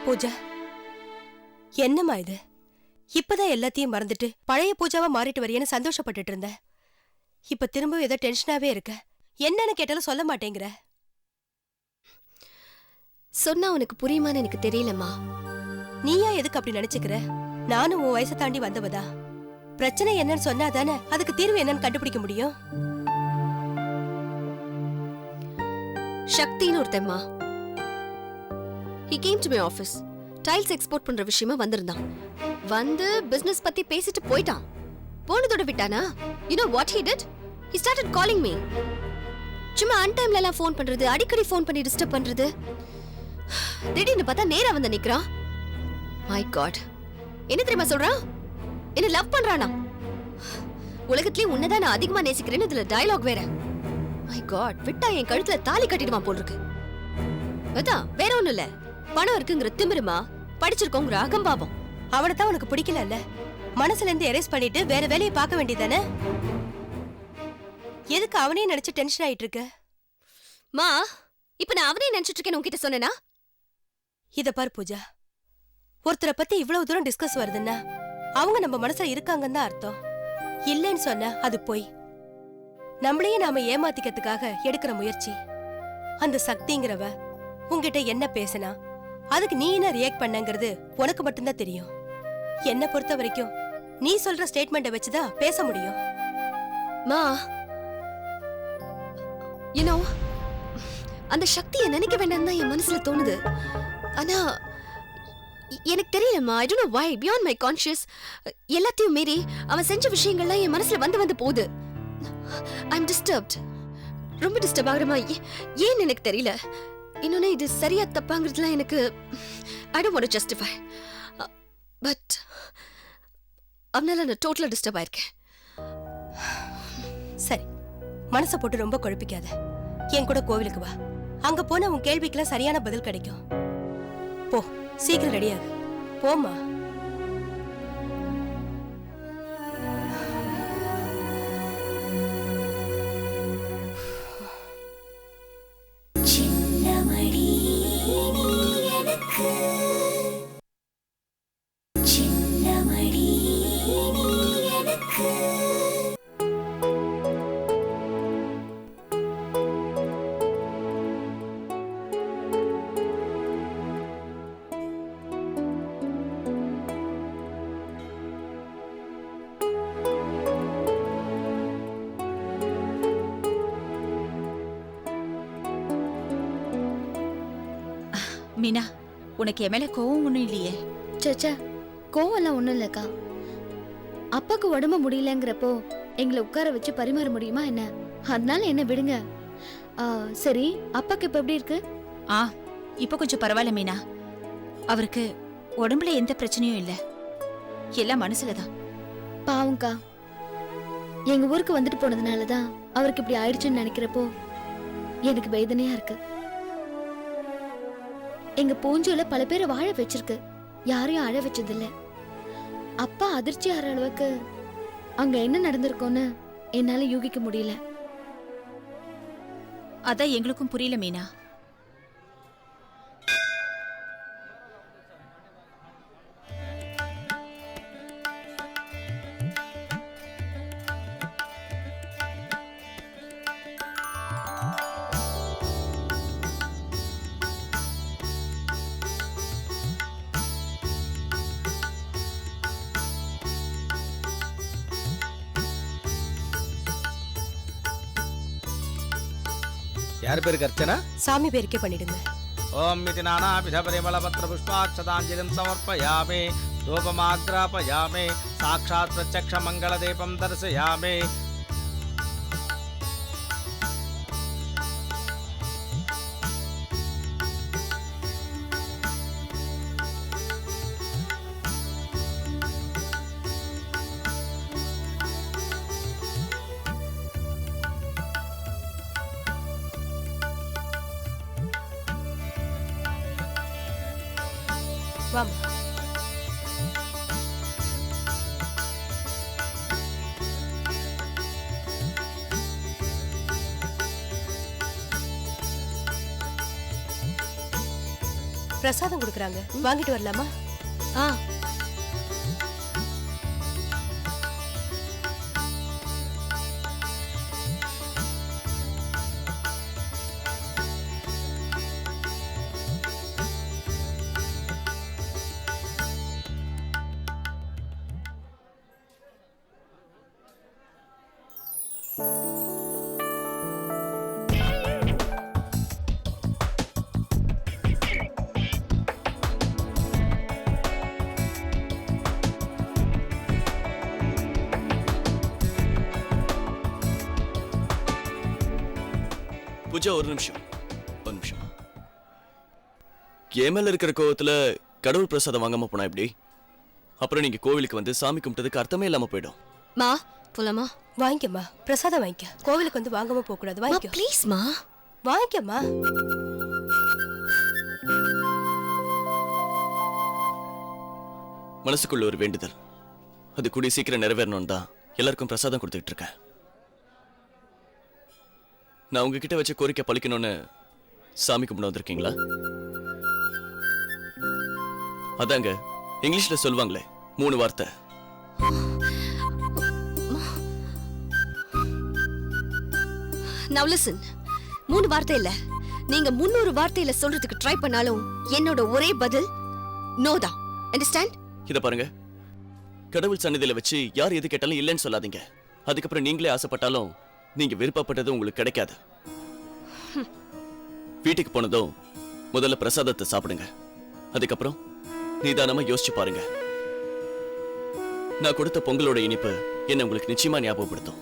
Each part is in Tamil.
பூஜா, என்னம்மா இது? இப்பதான் எல்லாத்தையும் மறந்துட்டு பழைய பூஜாவா மாறிட்டு வரியேன்னு சந்தோஷப்பட்டுட்டு இருந்தேன். இப்ப திரும்பவும் ஏதோ டென்ஷனாவே இருக்க. என்னன்னு கேட்டாலும் சொல்ல மாட்டேங்கிற. சொன்னா உனக்கு புரியுமான்னு எனக்கு தெரியலம்மா. நீயா எதுக்கு அப்படி நினைச்சுக்கிற? நானும் உன் வயசை தாண்டி வந்தவதா. பிரச்சனை என்னன்னு சொன்னா தானே அதுக்கு தீர்வு என்னன்னு கண்டுபிடிக்க முடியும். சக்தின்னு ஒருத்தம்மா. He came to my office. Tiles export பண்ற விஷயமா வந்திருந்தான். வந்து பிசினஸ் பத்தி பேசிட்டு போயிட்டான். போனதோட விட்டானா? You know what he did? He started calling me. சும்மா அன்டைம்ல எல்லாம் ஃபோன் பண்றது, அடிக்கடி ஃபோன் பண்ணி டிஸ்டர்ப் பண்றது. திடீர்னு பார்த்தா நேரா வந்து நிக்கிறான். My God. என்ன தெரியுமா சொல்றான்? என்ன லவ் பண்றானா? உலகத்திலே உன்னதான் நான் அதிகமா நேசிக்கிறேன்னு இதுல டயலாக் வேற. My God. விட்டா என் கழுத்துல தாலி கட்டிடுவான் போல் இருக்கு. அதான் வேற ஒண்ணும் இல்ல. பணம் இருக்குங்கிற திமிருமா, படிச்சிருக்கோங்கிற அகம்பாவம். அவனைத்தான் உனக்கு பிடிக்கல இல்ல? மனசுல இருந்து எரேஸ் பண்ணிட்டு வேற வேலையை பார்க்க வேண்டியதானே? எதுக்கு அவனே நினைச்சு டென்ஷன் ஆயிட்டு இருக்க? மா, இப்ப நான் அவனே நினைச்சிட்டு இருக்கேன் உன்கிட்ட சொன்னேனா? இத பார் பூஜா, ஒருத்தரை பத்தி இவ்வளவு தூரம் டிஸ்கஸ் வருதுன்னா அவங்க நம்ம மனசுல இருக்காங்கன்னு தான் அர்த்தம். இல்லைன்னு சொன்னா அது போய் நம்மளையே நாம ஏமாத்திக்கிறதுக்காக எடுக்கிற முயற்சி. அந்த சக்திங்கிறவ உன்கிட்ட என்ன பேசினா அதுக்கு நீ என்ன ரியாக்ட் பண்ணங்கிறது உனக்கு மட்டும்தான் தெரியும். என்ன பொறுத்த வரைக்கும் நீ சொல்ற ஸ்டேட்மெண்ட்டை வச்சுதான் பேச முடியும். மா, you know, அந்த சக்தியை நினைக்க வேண்டாம் தான் என் மனசுல தோணுது. ஆனா எனக்கு தெரியலம்மா. I don't know why. Beyond my conscious. எல்லாத்தையும் மீறி அவன் செஞ்ச விஷயங்கள்லாம் என் மனசுல வந்து போகுது. I'm disturbed. ரொம்ப டிஸ்டர்ப் ஆகுறமா. ஏன் எனக்கு தெரியல. இன்னொன்னு இது சரியா தப்பாங்கிறதுலாம் எனக்கு I don't want to justify. But அவனால நான் டோட்டலா டிஸ்டர்ப் ஆயிருக்கேன். சரி, மனசை போட்டு ரொம்ப குழப்பிக்காத. என் கூட கோவிலுக்கு வா. அங்க போன உன் கேள்விக்கெல்லாம் சரியான பதில் கிடைக்கும். போ, சீக்கிரம் ரெடியாகு. போமா. மீனா, உனக்கு என் மேல கோவம் ஒண்ணும் இல்லையே? சச்சா, கோவம்லாம் ஒண்ணும் இல்லக்கா. அப்பாக்கு உடம்பு முடியலங்கிறப்போ எங்களை உட்கார வச்சு பரிமாற முடியுமா என்ன? அதனால என்ன விடுங்க. சரி, அப்பாக்கு இப்ப எப்படி இருக்கு? இப்ப கொஞ்சம் பரவாயில்ல மீனா. அவருக்கு உடம்புல எந்த பிரச்சனையும் இல்ல, எல்லாம் மனசுலதான். பாவம்க்கா, எங்க ஊருக்கு வந்துட்டு போனதுனாலதான் அவருக்கு இப்படி ஆயிடுச்சுன்னு நினைக்கிறப்போ எனக்கு வேதனையா இருக்கு. எங்க பூஞ்சோல பல பேரை வாழ வச்சிருக்கு, யாரையும் அழ வச்சதில்ல. அப்பா அதிர்ச்சி ஆற அளவுக்கு அங்க என்ன நடந்திருக்கோன்னு என்னால யூகிக்க முடியல. அதான் எங்களுக்கும் புரியல மீனா. யார் பேருக்கு அர்ச்சனா? சாமி பேருக்கே பண்ணிடுங்க. ஓம் இதி நானாபித பரிமள பத்ர புஷ்பாட்சதாஞ்சலிம் சமர்ப்பயாமி. தூபமாக்ராபயாமி. சாக்ஷாத் பிரத்யக்ஷ மங்கள தீபம் தரிசயாமி. வாமா. பிரசாதம் கொடுக்கறாங்க, வாங்கிட்டு வரலாமா? ஆ பூஜா ஒரு நிமிஷம். என் மேல இருக்கிற கோவத்துல கடவுள் பிரசாதம் வாங்காம போனா எப்படி? அப்புறம் நீங்க கோவிலுக்கு வந்து சாமி கும்பிட்டதுக்கு அர்த்தமே இல்லாம போயிடும். மா போலாமா? வாங்கிக்கம்மா, பிரசாதம் வாங்கிக்க. கோவிலுக்கு வந்து வாங்காம போக கூடாது. மா வாங்கிக்க, ப்ளீஸ் மா. வாங்கிக்கம்மா. மனசுக்குள்ள ஒரு வேண்டுதல், அது கூடிய சீக்கிரம் நிறைவேறணும்னு தான் எல்லாருக்கும் பிரசாதம் கொடுத்துட்டு இருக்கேன். நான் உங்ககிட்ட வச்ச கோரிக்கை பழிக்கணும்னு சாமி கும்பிட வந்திருக்கீங்களா? அதாங்க இங்கிலீஷ்ல சொல்லுவாங்களே 3 வார்த்தை. Now listen. 3 வார்த்தை இல்ல, நீங்க 300 வார்த்தையில சொல்றதுக்கு ட்ரை பண்ணாலும் என்னோட ஒரே பதில் நோ தான். அண்டர்ஸ்டாண்ட்? இத பாருங்க, கடவுள் சன்னதியில வச்சு யார் எது கேட்டாலும் இல்லைன்னு சொல்லாதீங்க. அதுக்கப்புறம் நீங்களே ஆசைப்பட்டாலும் நீங்க விருப்பப்பட்டது உங்களுக்கு கிடைக்காது. வீட்டுக்கு போனதும் முதல்ல பிரசாதத்தை சாப்பிடுங்க. அதுக்கப்புறம் நிதானமா யோசிச்சு பாருங்க. நான் கொடுத்த பொங்கலோட இனிப்பு என்ன உங்களுக்கு நிச்சயமா ஞாபகப்படுத்தும்.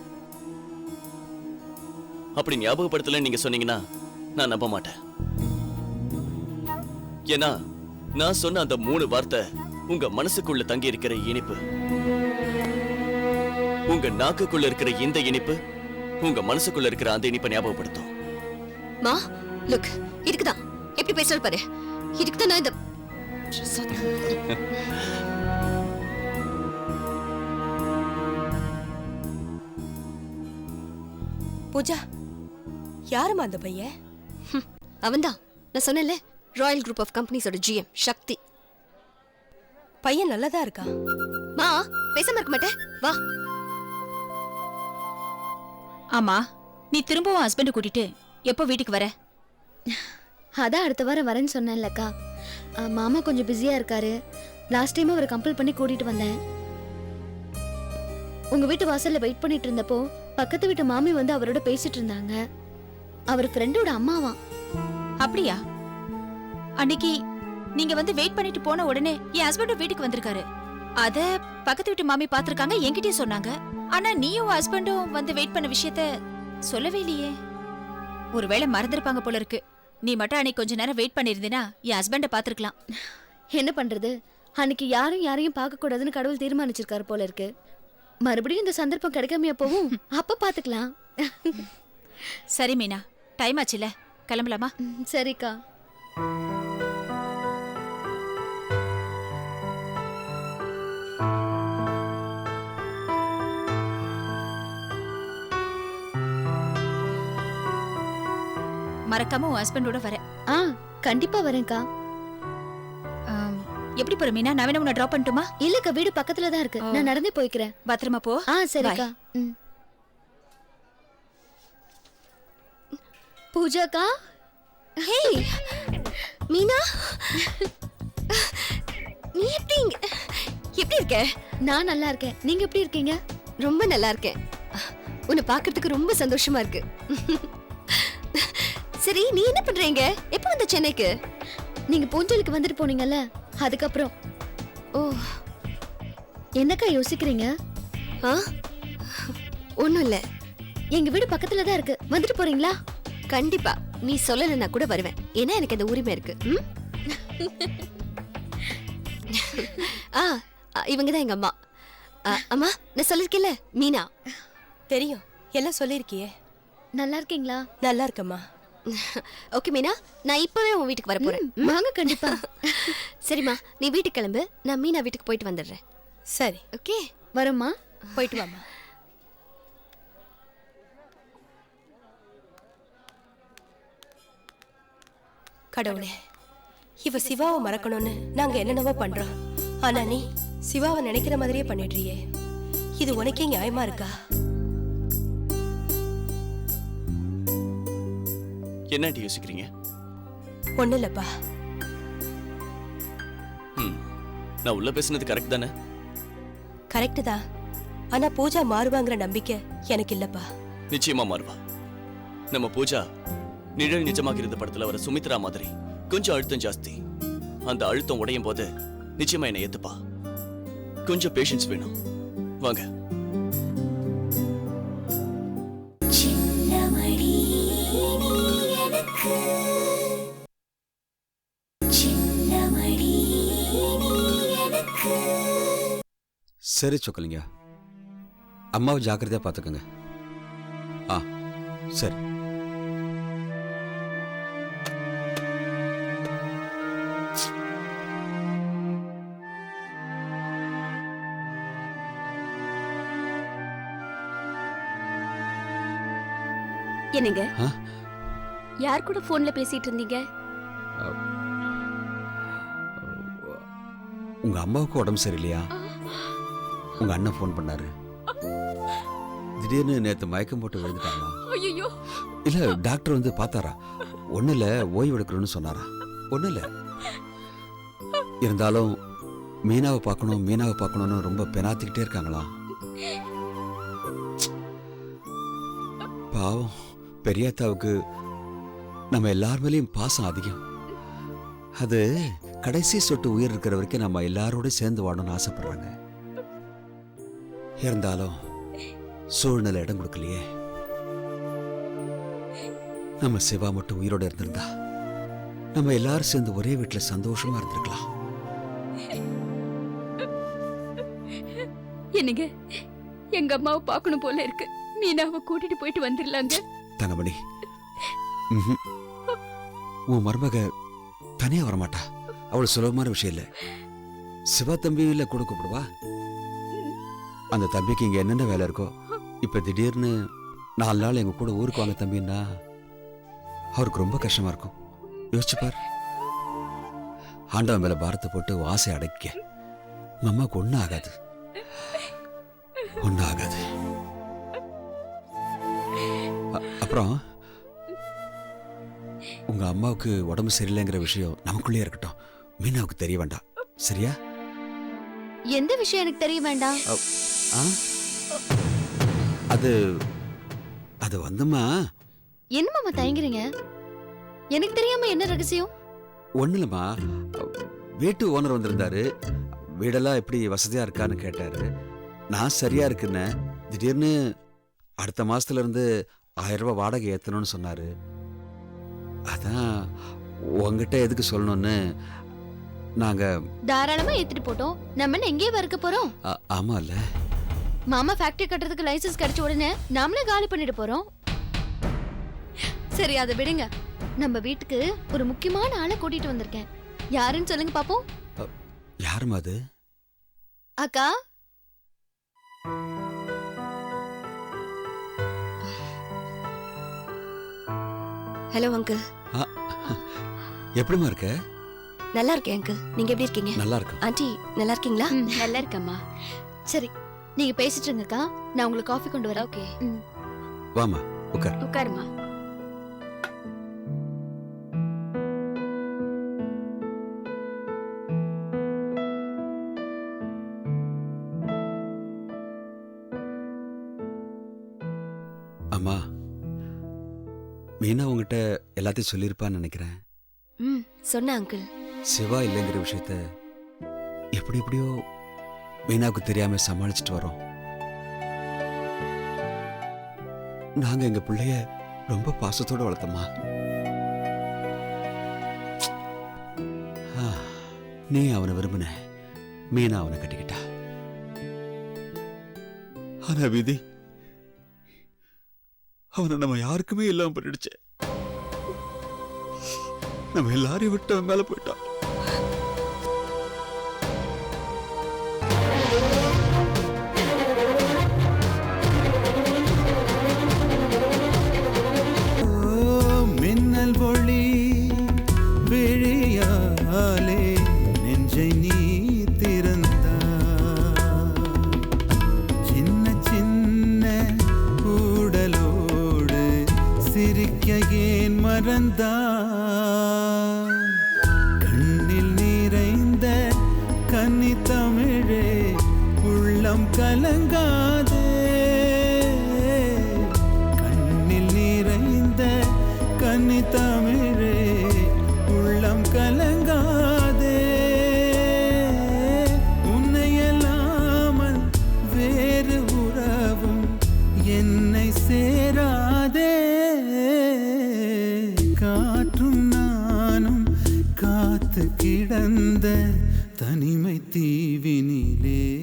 அப்படி ஞாபகப்படுத்தல நீங்க சொன்னீங்கன்னா நான் நம்ப மாட்டேன். ஏன்னா நான் சொன்ன அந்த 3 வார்த்தை உங்க மனசுக்குள்ள தங்கி இருக்கிற இனிப்பு. உங்க நாக்குக்குள்ள இருக்கிற இந்த இனிப்பு உங்க மனசுக்குள்ள இருக்கிற அந்த இனிப்பை ஞாபகப்படுத்தும். மா லுக், இதுக்குதான் எப்படி பேசுற பாரு. இதுக்குதான் நான் இந்த பூஜா, யாருமா அந்த பையன்? அவன்தான் நான் சொன்னேன்ல, ராயல் குரூப் ஆஃப் கம்பெனிஸோட GM சக்தி. பையன் நல்லதா இருக்கான். மா பேசாம இருக்க மாட்டே, வா. ஆமா, நீ திரும்பவும் ஹஸ்பண்ட் கூட்டிட்டு எப்போ வீட்டுக்கு வர? அதான் அடுத்த வாரம் வரேன்னு சொன்னேன்லக்கா. மாமா கொஞ்சம் பிஸியா இருக்காரு. லாஸ்ட் டைம் அவரை கம்பல் பண்ணி கூட்டிட்டு வந்தேன். உங்க வீட்டு வாசல்ல வெயிட் பண்ணிட்டு இருந்தப்போ பக்கத்து வீட்டு மாமி வந்து அவரோட பேசிட்டு இருந்தாங்க. அவர் ஃப்ரெண்டோட அம்மாவா. அப்படியா? அன்னைக்கு நீங்க வந்து வெயிட் பண்ணிட்டு போன உடனே என் ஹஸ்பண்டும் வீட்டுக்கு வந்திருக்காரு. அத பக்கத்து வீட்டு மாமி பாத்திருக்காங்க, என்கிட்டயே சொன்னாங்க. ஆனா நீயும் ஹஸ்பண்டும் வந்து வெயிட் பண்ண விஷயத்த சொல்லவே இல்லையே. ஒருவேளை மறந்துருப்பாங்க போல இருக்கு. நீ மட்டும் அன்னைக்கு கொஞ்ச நேரம் வெயிட் பண்ணிருந்தீனா என் ஹஸ்பண்ட பாத்துருக்கலாம். என்ன பண்றது, அன்னைக்கு யாரையும் பார்க்க கூடாதுன்னு கடவுள் தீர்மானிச்சிருக்காரு போல இருக்கு. மறுபடியும் இந்த சந்தர்ப்பம் கிடைக்காமையா போவும், அப்ப பாத்துக்கலாம். சரி மீனா, டைம் ஆச்சுல, கிளம்பலாமா? சரிக்கா. மறக்காம உன் ஹஸ்பண்டோட வர. கண்டிப்பா வரேன்க்கா. எப்படி போற மீனா? நான் வேணா உன்னை டிராப் பண்ணட்டுமா? இல்லக்கா, வீடு பக்கத்துல தான் இருக்கு. நான் நடந்தே போய்க்கிறேன். பத்திரமா போ. சரிக்கா. பூஜாக்கா. ஹே மீனா, நீ எப்படி இருக்க? நான் நல்லா இருக்கேன். நீங்க எப்படி இருக்கீங்க? ரொம்ப நல்லா இருக்கேன். உன்னை பார்க்கிறதுக்கு ரொம்ப சந்தோஷமா இருக்கு. சரி, நீ என்ன பண்றீங்க? எப்ப வந்த சென்னைக்கு? நீங்க பூஞ்சலுக்கு வந்துட்டு போனீங்கல்ல, அதுக்கப்புறம். ஓ, என்னக்கா யோசிக்கிறீங்க? ஒண்ணும் இல்ல. எங்க வீடு பக்கத்துல தான் இருக்கு. வந்துட்டு போறீங்களா? கண்டிப்பா. நீ சொல்லலைன்னா கூட வருவேன். ஏன்னா எனக்கு அந்த உரிமை இருக்கு. இவங்கதான் எங்க அம்மா. அம்மா, நான் சொல்லிருக்கேன்ல, மீனா. தெரியும், எல்லாம் சொல்லிருக்கியே. நல்லா இருக்கீங்களா? நல்லா இருக்கம்மா. ஓகே மீனா, நான் இப்பவே உன் வீட்டுக்கு வர போறேன். வாங்க. கண்டிப்பா. சரிம்மா, நீ வீட்டுக்கு கிளம்பு. நான் மீனா வீட்டுக்கு போயிட்டு வந்துடுறேன். சரி, ஓகே? வரேம்மா. போயிட்டு வாமா. கடவுளே, இவ சிவாவை மறக்கணும்னு நாங்க என்னென்னவோ பண்றோம். ஆனா நீ சிவாவை நினைக்கிற மாதிரியே பண்ணிடுறியே. இது உனக்கே நியாயமா இருக்கா? என்ன யோசிக்கிறீங்க? ஒண்ணு இல்லப்பா. நான் உள்ள பேசுனது கரெக்ட் தானே? கரெக்ட் தான். ஆனா பூஜா மாறுவாங்கிற நம்பிக்கை எனக்கு இல்லப்பா. நிச்சயமா மாறுவா. நம்ம பூஜா நிழல் நிஜமாகிறது படத்துல வர சுமித்ரா மாதிரி கொஞ்சம் அழுத்தம் ஜாஸ்தி. அந்த அழுத்தம் உடையும் போது நிச்சயமா என்னை ஏத்துப்பா. கொஞ்சம் பேஷன்ஸ் வேணும். வாங்க. சரி சொக்கலிங்க, அம்மாவை ஜாக்கிரதையா பார்த்துக்கோங்க. ஆ சரி. என்னங்க ஆ? யார் கூட போன்ல பேசிட்டு இருந்தீங்க? உங்க அம்மாவுக்கு உடம்பு சரியில்லையா? உங்க அண்ணன் ஃபோன் பண்ணாரு. திடீர்னு நேத்து மயக்கம் போட்டு விழுந்துட்டாங்களா? ஐயோ, இல்ல டாக்டர் வந்து பார்த்தாரா? ஒன்றும் இல்லை, ஓய்வு எடுக்கணும்னு சொன்னாரா? ஒன்றும் இல்லை. இருந்தாலும் மீனாவை பார்க்கணும்னு ரொம்ப பெனாத்திக்கிட்டே இருக்காங்களா? பாவம், பெரியாத்தாவுக்கு நம்ம எல்லார் மேலேயும் பாசம் அதிகம். அது கடைசி சொட்டு உயிர் இருக்கிற வரைக்கும் நம்ம எல்லாரோட சேர்ந்து வாழணும்னு ஆசைப்படுறாங்க. இருந்தாலும் சூழ்நிலை இடம் கொடுக்கலையே. நம்ம சிவா மட்டும் உயிரோட இருந்திருந்தா நம்ம எல்லாரும் சேர்ந்து ஒரே வீட்டுல சந்தோஷமா இருந்திருக்கலாம். என்னங்க, எங்க அம்மாவை பார்க்கணும் போல இருக்கு. மீனாவை கூட்டிட்டு போயிட்டு வந்துடலாங்க. தங்கமணி, உன் மருமக தனியா வரமாட்டா. அவ்வளவு சுலபமான விஷயம் இல்ல. சிவா தம்பியில கூட கூப்பிடுவா. அந்த தம்பிக்கு இங்க என்னென்ன வேலை இருக்கோ. இப்ப திடீர்னு 4 நாள் எங்க கூட ஊருக்கு வாங்க தம்பின்னா அவருக்கு ரொம்ப கஷ்டமா இருக்கும். யோசிச்சு பார். ஆண்டவன் மேல பாரத்தை போட்டு ஆசை அடைக்க உங்க அம்மாவுக்கு ஒன்னும் ஆகாது. அப்புறம் உங்க அம்மாவுக்கு உடம்பு சரியில்லைங்கிற விஷயம் நமக்குள்ளே இருக்கட்டும். மீனாவுக்கு தெரிய வேண்டாம். சரியா? எந்த விஷயம் எனக்கு தெரிய வேண்டாம். அது அது வந்துமா. என்ன மாமா தயங்குறீங்க? எனக்கு தெரியாம என்ன ரகசியம்? ஒண்ணு இல்லம்மா, வீட்டு ஓனர் வந்திருந்தாரு. வீடெல்லாம் எப்படி வசதியா இருக்கான்னு கேட்டாரு. நான் சரியா இருக்குன்னு. திடீர்னு அடுத்த மாசத்துல இருந்து 1000 ரூபாய் வாடகை ஏத்தணும்னு சொன்னாரு. அதான் உங்ககிட்ட எதுக்கு சொல்லணும்னு நாங்க. தாராளமா ஏத்திட்டு போட்டோம். நம்ம எங்கேயே வறுக்க போறோம்? ஆமா இல்ல மாமா ஃபேக்டரி கட்டுறதுக்கு லைசன்ஸ் கிடைச்ச உடனே நாமளே காலி பண்ணிட்டு போறோம். சரி, அதை விடுங்க. நம்ம வீட்டுக்கு ஒரு முக்கியமான ஆளை கூட்டிட்டு வந்திருக்கேன். யாருன்னு சொல்லுங்க பாப்போம். யாருமா அது? அக்கா, ஹலோ அங்கிள். எப்படிமா இருக்க? நல்லா இருக்கேன் அங்கிள். நீங்க எப்படி இருக்கீங்க? நல்லா இருக்கு. ஆண்டி நல்லா இருக்கீங்களா? நல்லா இருக்கம்மா. சரி நீங்க பேசிட்டு இருங்கக்கா, நான் உங்களுக்கு காஃபி கொண்டு வரேன். ஓகே. வாமா உட்கார். உட்காருமா. அம்மா, மீனா உங்ககிட்ட எல்லாத்தையும் சொல்லியிருப்பான்னு நினைக்கிறேன். சொன்ன அங்கிள். சிவா இல்லைங்கிற விஷயத்த எப்படி எப்படியோ மீனாவுக்கு தெரியாம சமாளிச்சுட்டு வரோம். நாங்க எங்க பிள்ளைய ரொம்ப பாசத்தோட வளர்த்தோமா. நீ அவனை விரும்பின, மீனா அவனை கட்டிக்கிட்டா. ஆனா விதி அவனை நம்ம யாருக்குமே இல்லாம பண்ணிடுச்சு. நம்ம எல்லாரையும் விட்டு அவன் மேல போயிட்டான். மின்னல் ஒளி விழியாலே பிறந்தாய். கண்ணில் நிறைந்த கன்னி தமிழே உள்ளம் கலங்காதே. கண்ணில் நிறைந்த கன்னி தமிழே உள்ளம் கலங்காதே. உன்னையல்லாமல் வேறு உறவும் என்னை சேராதே. காற்றும் நானும் காத்து கிடந்த தனிமை தீவினிலே